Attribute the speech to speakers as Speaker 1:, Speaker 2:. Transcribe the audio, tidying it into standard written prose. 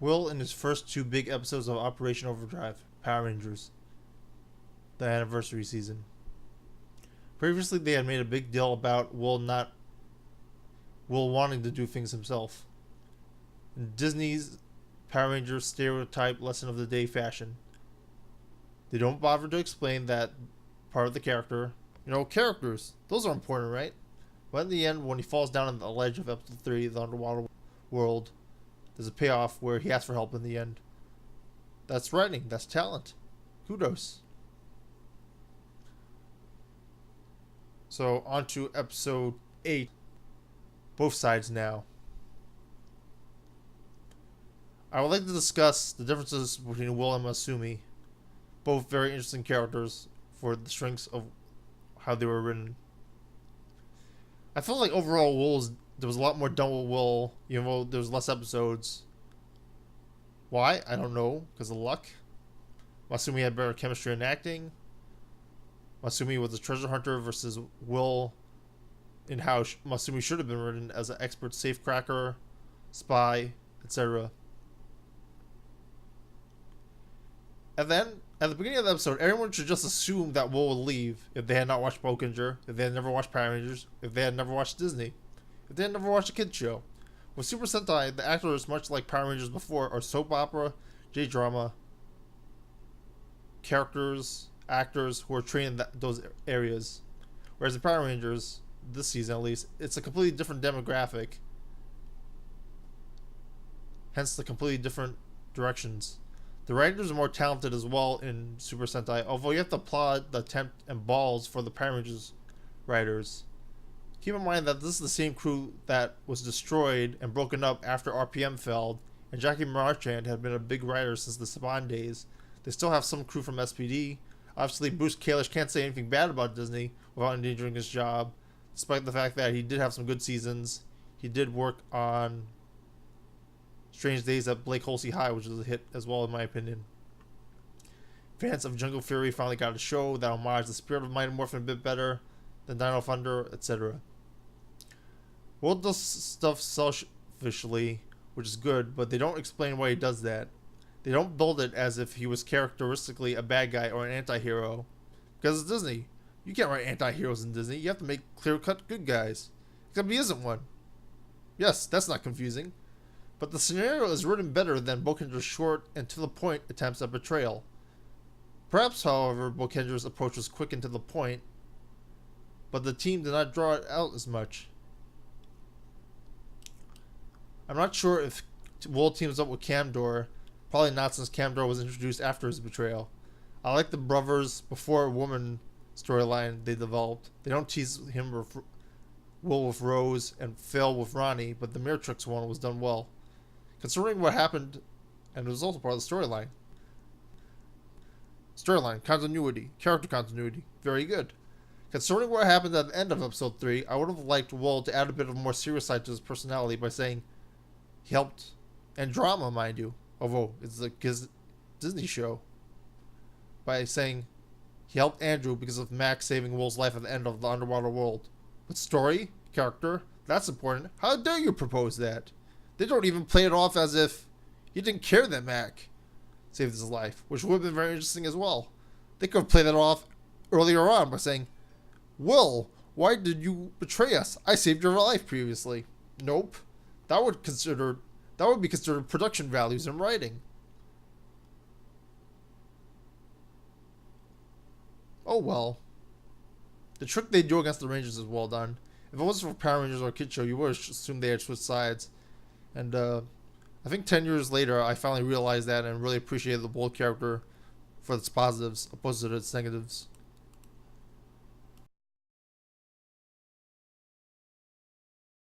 Speaker 1: Will in his first two big episodes of Operation Overdrive, Power Rangers, the anniversary season. Previously, they had made a big deal about Will wanting to do things himself. In Disney's Power Rangers stereotype lesson of the day fashion, they don't bother to explain that part of the character. Characters, those are important, right? But in the end, when he falls down on the ledge of episode 3, the underwater world, there's a payoff where he asks for help in the end. That's writing, that's talent. Kudos. So, on to episode 8. Both sides now. I would like to discuss the differences between Will and Masumi. Both very interesting characters for the strengths of how they were written. I felt like overall there was a lot more done with Will, even though there was less episodes. Why? I don't know. Because of luck. Masumi had better chemistry and acting. Masumi was a treasure hunter versus Will in how Masumi should have been written as an expert safecracker, spy, etc. And then, at the beginning of the episode, everyone should just assume that Will would leave if they had not watched Bouken, if they had never watched Power Rangers, if they had never watched Disney, if they had never watched a kids show. With Super Sentai, the actors, much like Power Rangers before, are soap opera, J-drama, actors who are trained in those areas. Whereas in Power Rangers, this season at least, it's a completely different demographic. Hence the completely different directions. The writers are more talented as well in Super Sentai, although you have to applaud the attempt and balls for the Power Rangers writers. Keep in mind that this is the same crew that was destroyed and broken up after RPM failed, and Jackie Marchand had been a big writer since the Saban days. They still have some crew from SPD. Obviously, Bruce Kalish can't say anything bad about Disney without endangering his job, despite the fact that he did have some good seasons. He did work on Strange Days at Blake Halsey High, which is a hit as well in my opinion. Fans of Jungle Fury finally got a show that homaged the spirit of Mighty Morphin a bit better than Dino Thunder, etc. Will does stuff selfishly, which is good, but they don't explain why he does that. They don't build it as if he was characteristically a bad guy or an anti-hero. Because it's Disney. You can't write anti-heroes in Disney. You have to make clear-cut good guys. Except he isn't one. Yes, that's not confusing. But the scenario is written better than Boukenger's short and to-the-point attempts at betrayal. Perhaps, however, Boukenger's approach was quick and to the point, but the team did not draw it out as much. I'm not sure if Will teams up with Camdor. Probably not, since Camdor was introduced after his betrayal. I like the brothers before woman storyline they developed. They don't tease him or Will with Rose and Phil with Ronnie, but the Miratrix one was done well. Considering what happened, and it was also part of the storyline. Continuity, character continuity, very good. Considering what happened at the end of episode 3, I would have liked Will to add a bit of a more serious side to his personality by saying he helped, and drama, mind you, although it's a Disney show, by saying he helped Andrew because of Max saving Will's life at the end of the underwater world. But story, character, that's important. How dare you propose that? They don't even play it off as if he didn't care that Mac saved his life, which would have been very interesting as well. They could have played that off earlier on by saying, Will, why did you betray us? I saved your life previously. Nope. That would be considered production values in writing. Oh well. The trick they do against the Rangers is well done. If it wasn't for Power Rangers or a kid show, you would have assumed they had switched sides. And I think 10 years later, I finally realized that and really appreciated the Bold character for its positives opposed to its negatives.